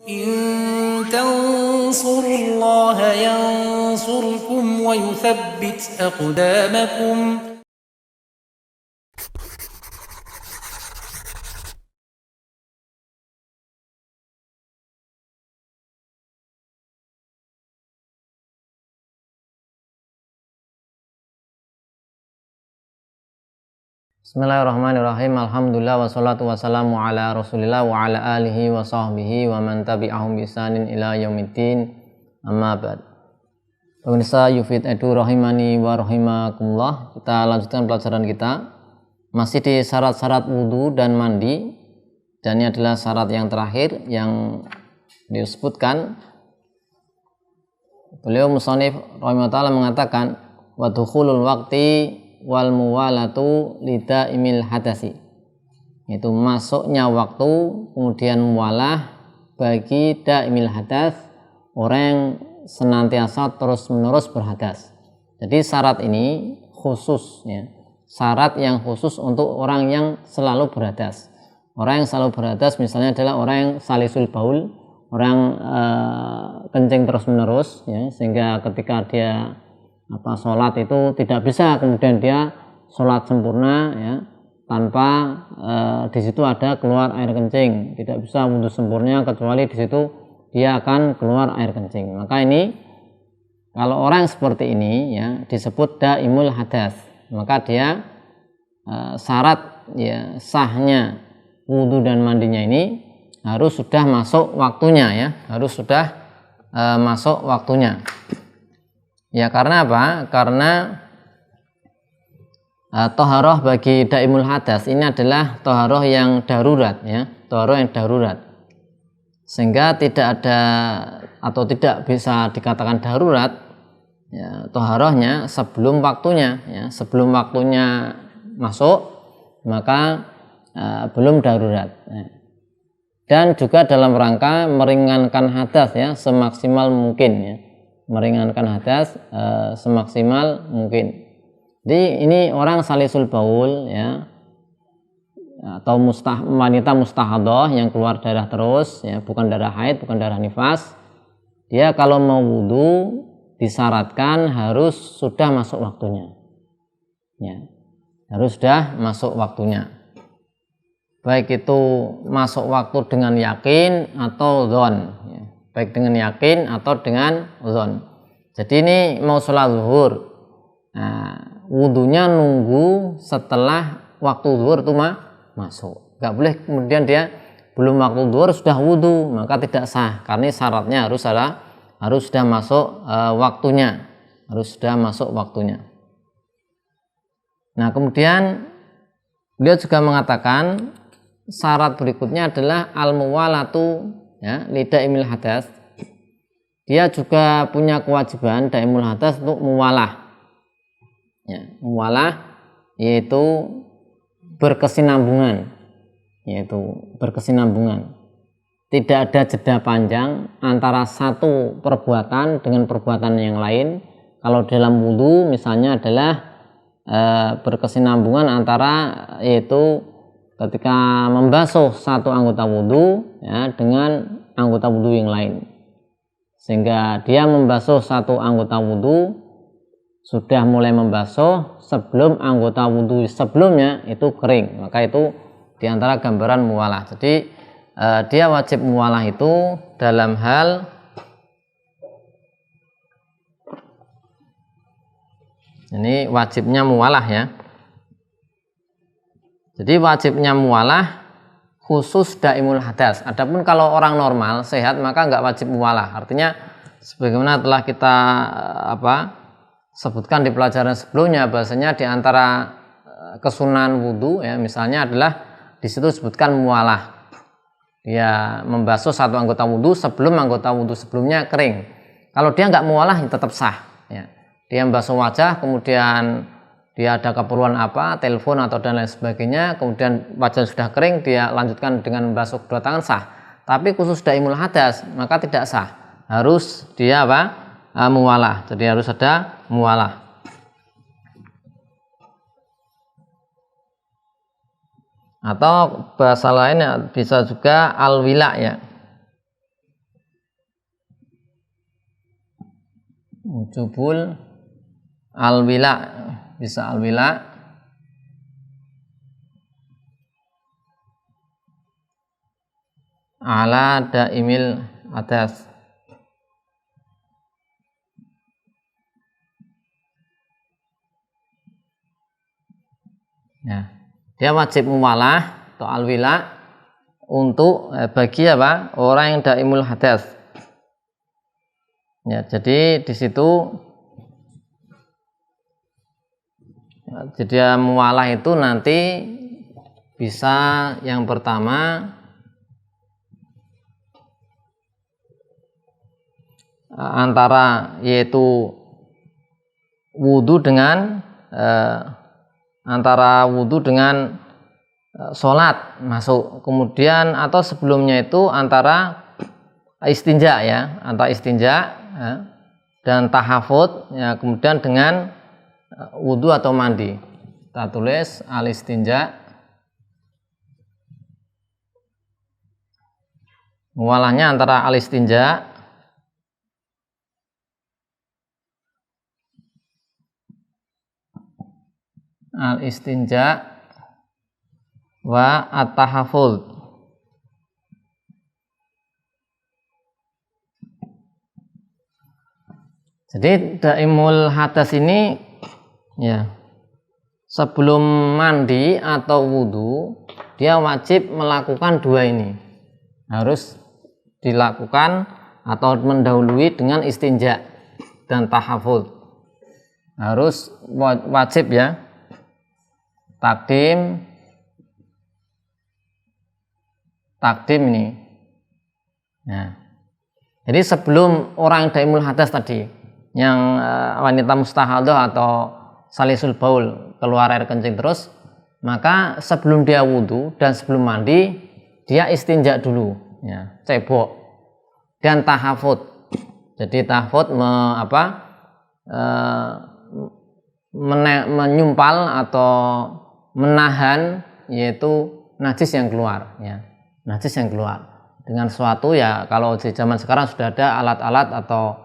إن تنصروا الله ينصركم ويثبت أقدامكم. Bismillahirrahmanirrahim. Alhamdulillah wassalatu wassalamu ala Rasulillah wa ala alihi wa sahbihi wa man tabi'ahum bi ihsanin ila yaumiddin. Amma ba'd. Pemirsa Yufid Edu rahimani wa rahimakumullah. Kita lanjutkan pelajaran kita. Masih di syarat-syarat wudu dan mandi. Dan ini adalah syarat yang terakhir yang disebutkan. Beliau musannif rahimahullah mengatakan wa dukhulul waqti wal muwalatu lidaimil hadasi, itu masuknya waktu kemudian muwalah bagi daimil hadas, orang yang senantiasa terus menerus berhadas. Jadi syarat ini khusus ya, syarat yang khusus untuk orang yang selalu berhadas. Orang yang selalu berhadas misalnya adalah orang yang salisul baul, orang kencing terus menerus ya, sehingga ketika dia sholat itu tidak bisa kemudian dia sholat sempurna ya tanpa di situ ada keluar air kencing, tidak bisa wudu sempurna kecuali di situ dia akan keluar air kencing. Maka ini kalau orang seperti ini ya disebut daimul hadas, maka dia syarat ya sahnya wudu dan mandinya ini harus sudah masuk waktunya ya, harus sudah masuk waktunya. Ya karena apa? Karena toharoh bagi daimul hadas ini adalah toharoh yang darurat ya, toharoh yang darurat, sehingga tidak ada atau tidak bisa dikatakan darurat ya, toharohnya sebelum waktunya ya, sebelum waktunya masuk maka belum darurat ya. Dan juga dalam rangka meringankan hadas ya semaksimal mungkin ya, meringankan hadas semaksimal mungkin. Jadi ini orang salisul baul ya, atau wanita mustahadah yang keluar darah terus ya, bukan darah haid, bukan darah nifas. Dia kalau mau wudu disyaratkan harus sudah masuk waktunya ya, harus sudah masuk waktunya, baik itu masuk waktu dengan yakin atau dzon ya, baik dengan yakin atau dengan dzon. Jadi ini mau sholat zuhur, nah, wudunya nunggu setelah waktu zuhur itu masuk. Nggak boleh kemudian dia belum waktu zuhur sudah wudu, maka tidak sah karena syaratnya harus sudah masuk waktunya, harus sudah masuk waktunya. Nah kemudian beliau juga mengatakan syarat berikutnya adalah al-muwalatu ya, lidaimil hadas. Dia juga punya kewajiban daimul hadas untuk muwalah ya, muwalah yaitu berkesinambungan, tidak ada jeda panjang antara satu perbuatan dengan perbuatan yang lain. Kalau dalam wudu misalnya adalah berkesinambungan antara yaitu ketika membasuh satu anggota wudu ya, dengan anggota wudu yang lain, sehingga dia membasuh satu anggota wudu sudah mulai membasuh sebelum anggota wudu sebelumnya itu kering, maka itu diantara gambaran muwalah. Jadi dia wajib muwalah itu dalam hal ini wajibnya muwalah ya. Jadi wajibnya muwalah khusus daimul hadas. Adapun kalau orang normal sehat maka nggak wajib muwalah. Artinya sebagaimana telah kita sebutkan di pelajaran sebelumnya, bahasanya di antara kesunahan wudu ya misalnya adalah di situ disebutkan muwalah. Dia membasuh satu anggota wudu sebelum anggota wudu sebelumnya kering. Kalau dia nggak muwalah tetap sah ya. Dia membasuh wajah kemudian dia ada keperluan apa, telepon atau dan lain sebagainya, kemudian wajah sudah kering, dia lanjutkan dengan membasuh kedua tangan sah. Tapi khusus daimul hadas maka tidak sah, harus dia muwalah. Jadi harus ada muwalah. Atau bahasa lainnya bisa juga al-wila ya. wujubul alwila, bisa alwila ala daimil hadas. Ya, dia wajib muwalah atau alwila untuk bagi apa? Orang yang daimul hadas. Ya, jadi di situ jadi muwalah itu nanti bisa yang pertama antara yaitu wudu dengan sholat masuk, kemudian atau sebelumnya itu antara istinja ya, antara istinja ya, dan tahafut ya, kemudian dengan wudu atau mandi. Kita tulis al istinja, muwalahnya antara al istinja wa at-tahaful. Jadi daimul hadas ini ya, sebelum mandi atau wudhu dia wajib melakukan dua ini, harus dilakukan atau mendahului dengan istinja dan tahaful, harus wajib ya, takdim ini. Nah, jadi sebelum orang daimul hadas tadi, yang wanita mustahadah atau salisul baul, keluar air kencing terus, maka sebelum dia wudhu dan sebelum mandi dia istinja dulu ya, cebok dan tahafut. Jadi tahafut menyumpal atau menahan yaitu najis yang keluar ya, najis yang keluar dengan suatu ya, kalau di zaman sekarang sudah ada alat-alat atau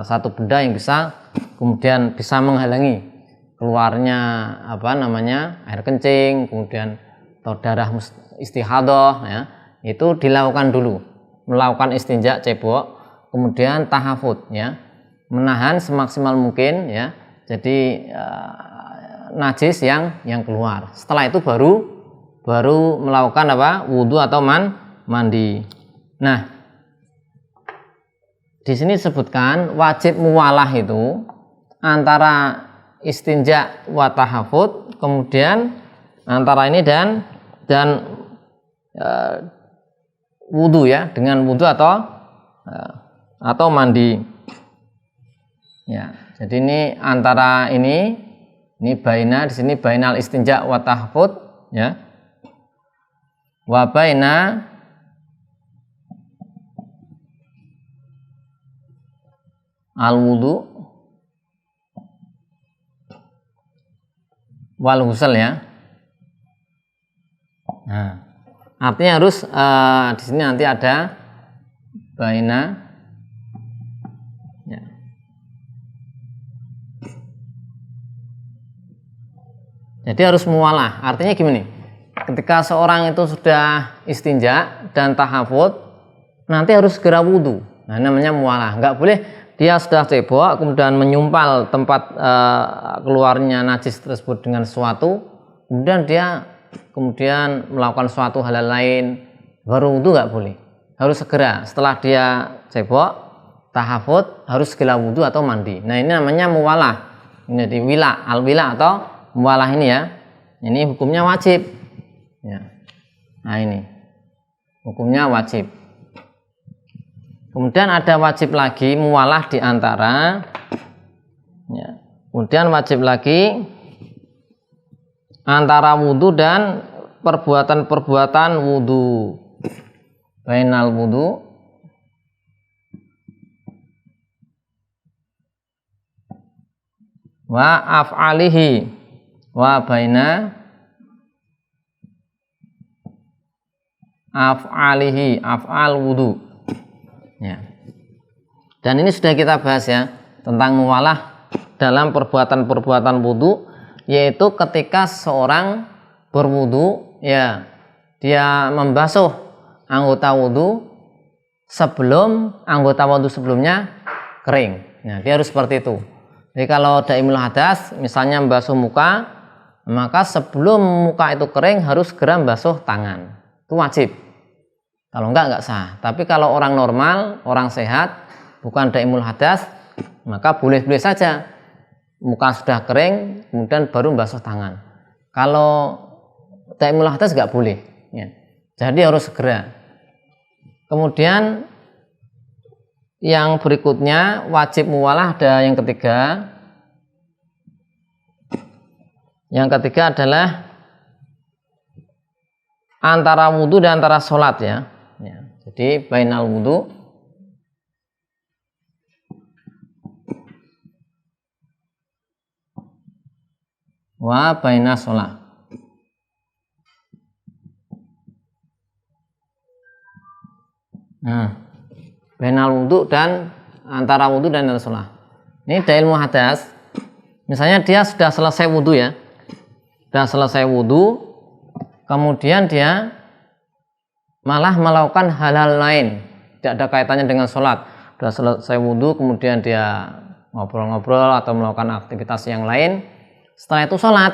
satu benda yang bisa kemudian bisa menghalangi keluarnya air kencing, kemudian atau darah istihadah ya, itu dilakukan dulu, melakukan istinja cebok, kemudian tahafut ya, menahan semaksimal mungkin ya, jadi najis yang keluar. Setelah itu baru melakukan wudu atau mandi. Nah, di sini disebutkan wajib muwalah itu antara istinja wa tahafut, kemudian antara ini dan wudu ya, dengan wudu atau mandi. Ya, jadi ini antara ini baina, di sini bainal istinja wa tahafut ya, wa baina al wudu wal ghusl ya. Nah, artinya harus di sini nanti ada baina ya. Jadi harus muwalah. Artinya gimana? Ketika seorang itu sudah istinja dan tahafut, nanti harus segera wudu. Nah, namanya muwalah. Enggak boleh dia sudah cebok kemudian menyumpal tempat keluarnya najis tersebut dengan sesuatu, kemudian dia melakukan suatu hal lain baru wudu, nggak boleh. Harus segera setelah dia cebok tahafut harus segera wudu atau mandi. Nah, ini namanya muwalah. Ini di al-wila atau muwalah ini ya. Ini hukumnya wajib ya. Nah, ini hukumnya wajib. Kemudian ada wajib lagi muwalah di antara ya. Kemudian wajib lagi antara wudu dan perbuatan-perbuatan wudu. Bainal wudu wa af'alihi wa baina af'alihi, af'al wudu. Ya. Dan ini sudah kita bahas ya. tentang muwalah dalam perbuatan-perbuatan wudu, yaitu ketika seorang berwudu ya dia membasuh anggota wudu sebelum anggota wudu sebelumnya kering. Nah, dia harus seperti itu. Jadi kalau daimul hadas misalnya membasuh muka, maka sebelum muka itu kering harus segera membasuh tangan. Itu wajib. Kalau enggak sah. Tapi kalau orang normal, orang sehat, bukan daimul hadas, maka boleh-boleh saja. Muka sudah kering, kemudian baru membasuh tangan. Kalau daimul hadas enggak boleh. Ya. Jadi harus segera. Kemudian yang berikutnya wajib muwalah ada yang ketiga. Yang ketiga adalah antara wudu dan antara sholat ya. Jadi bainal wudu wa bainas sholat. Nah, bainal wudu dan antara wudu dan antara sholat. Ini dalil muhadas. Misalnya dia sudah selesai wudu ya, sudah selesai wudu, kemudian dia malah melakukan hal-hal lain, tidak ada kaitannya dengan sholat. Sudah selesai wudu, kemudian dia ngobrol-ngobrol atau melakukan aktivitas yang lain. Setelah itu sholat,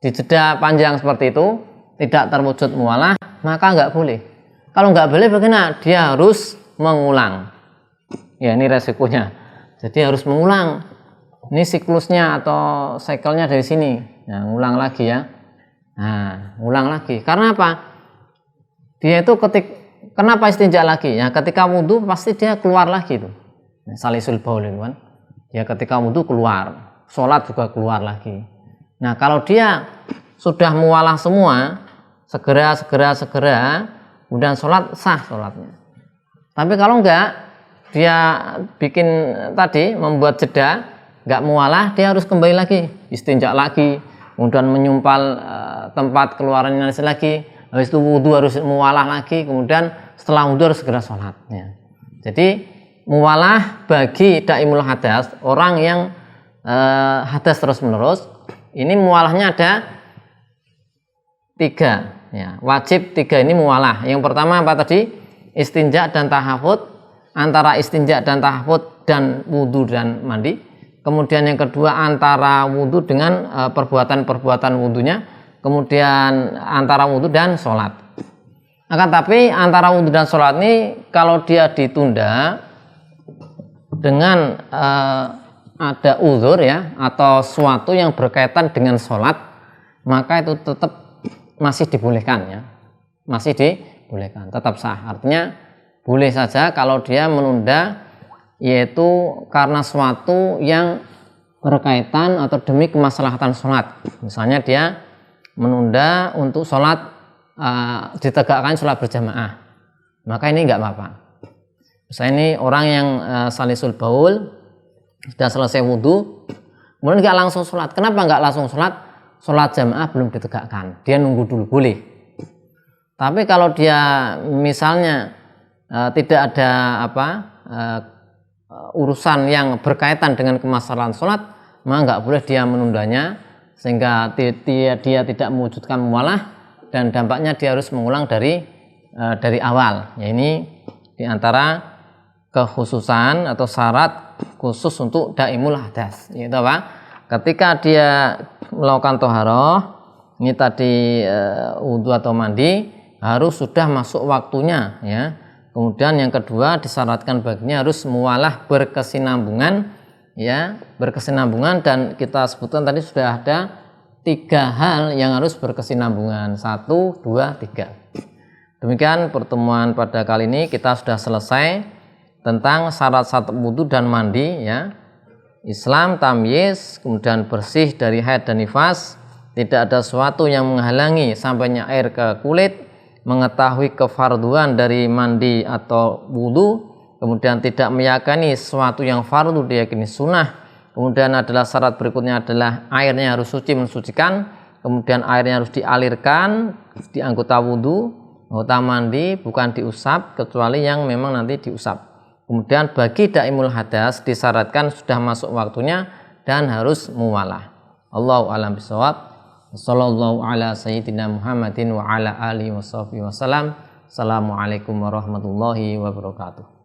di jeda panjang seperti itu, tidak terwujud muwalah, maka nggak boleh. Kalau nggak boleh bagaimana? Dia harus mengulang. Ya, ini resikonya. Jadi harus mengulang. Ini siklusnya atau cycle-nya dari sini. Nah, ngulang lagi ya. Nah, ngulang lagi. Karena apa? Dia itu kenapa istinja lagi? Ya, ketika wudu pasti dia keluar lagi itu. Salisul baul itu kan. Dia ketika wudu keluar, sholat juga keluar lagi. Nah, kalau dia sudah muwalah semua, segera, kemudian sholat sah sholatnya. Tapi kalau enggak, dia bikin tadi membuat jeda, enggak muwalah, dia harus kembali lagi, istinja lagi, kemudian menyumpal tempat keluarannya lagi. Habis itu wudu harus muwalah lagi, kemudian setelah wudu harus segera sholat. Ya. Jadi muwalah bagi daimul hadas, orang yang hadas terus menerus, ini muwalahnya ada 3. Ya, wajib 3 ini muwalah. Yang pertama apa tadi? Istinja dan tahafud. Antara istinja dan tahafud dan wudu dan mandi. Kemudian yang kedua antara wudu dengan perbuatan-perbuatan wudunya. Kemudian antara wudhu dan sholat. Akan tapi antara wudhu dan sholat ini kalau dia ditunda dengan ada uzur ya atau suatu yang berkaitan dengan sholat, maka itu tetap masih dibolehkan ya, masih dibolehkan, tetap sah. Artinya boleh saja kalau dia menunda, yaitu karena suatu yang berkaitan atau demi kemaslahatan sholat. Misalnya dia menunda untuk sholat ditegakkan sholat berjamaah, maka ini enggak apa-apa. Misalnya ini orang yang salisul baul sudah selesai wudhu, kemudian enggak langsung sholat. Kenapa enggak langsung sholat? Sholat jamaah belum ditegakkan, dia nunggu dulu, boleh. Tapi kalau dia misalnya tidak ada urusan yang berkaitan dengan kemaslahatan sholat, maka enggak boleh dia menundanya, sehingga dia tidak mewujudkan muwalah dan dampaknya dia harus mengulang dari awal. Ya, ini diantara kekhususan atau syarat khusus untuk daimul hadas, yaitu apa? Ketika dia melakukan toharoh, ini tadi wudhu atau mandi, harus sudah masuk waktunya ya. Kemudian yang kedua disyaratkan baginya harus muwalah berkesinambungan ya, berkesinambungan, dan kita sebutkan tadi sudah ada 3 hal yang harus berkesinambungan, 1, 2, 3. Demikian pertemuan pada kali ini, kita sudah selesai tentang syarat-syarat wudu dan mandi ya. Islam tamyiz, kemudian bersih dari haid dan nifas, tidak ada sesuatu yang menghalangi sampainya air ke kulit, mengetahui kefarduan dari mandi atau wudu, kemudian tidak meyakini sesuatu yang fardu diyakini sunnah. Kemudian adalah syarat berikutnya adalah airnya harus suci mensucikan, kemudian airnya harus dialirkan di anggota wudu, anggota mandi, bukan diusap kecuali yang memang nanti diusap. Kemudian bagi daimul hadas disyaratkan sudah masuk waktunya dan harus muwalah. Allahu a'lam bishawab. Sallallahu ala sayyidina Muhammadin wa ala alihi wasallam. Assalamualaikum warahmatullahi wabarakatuh.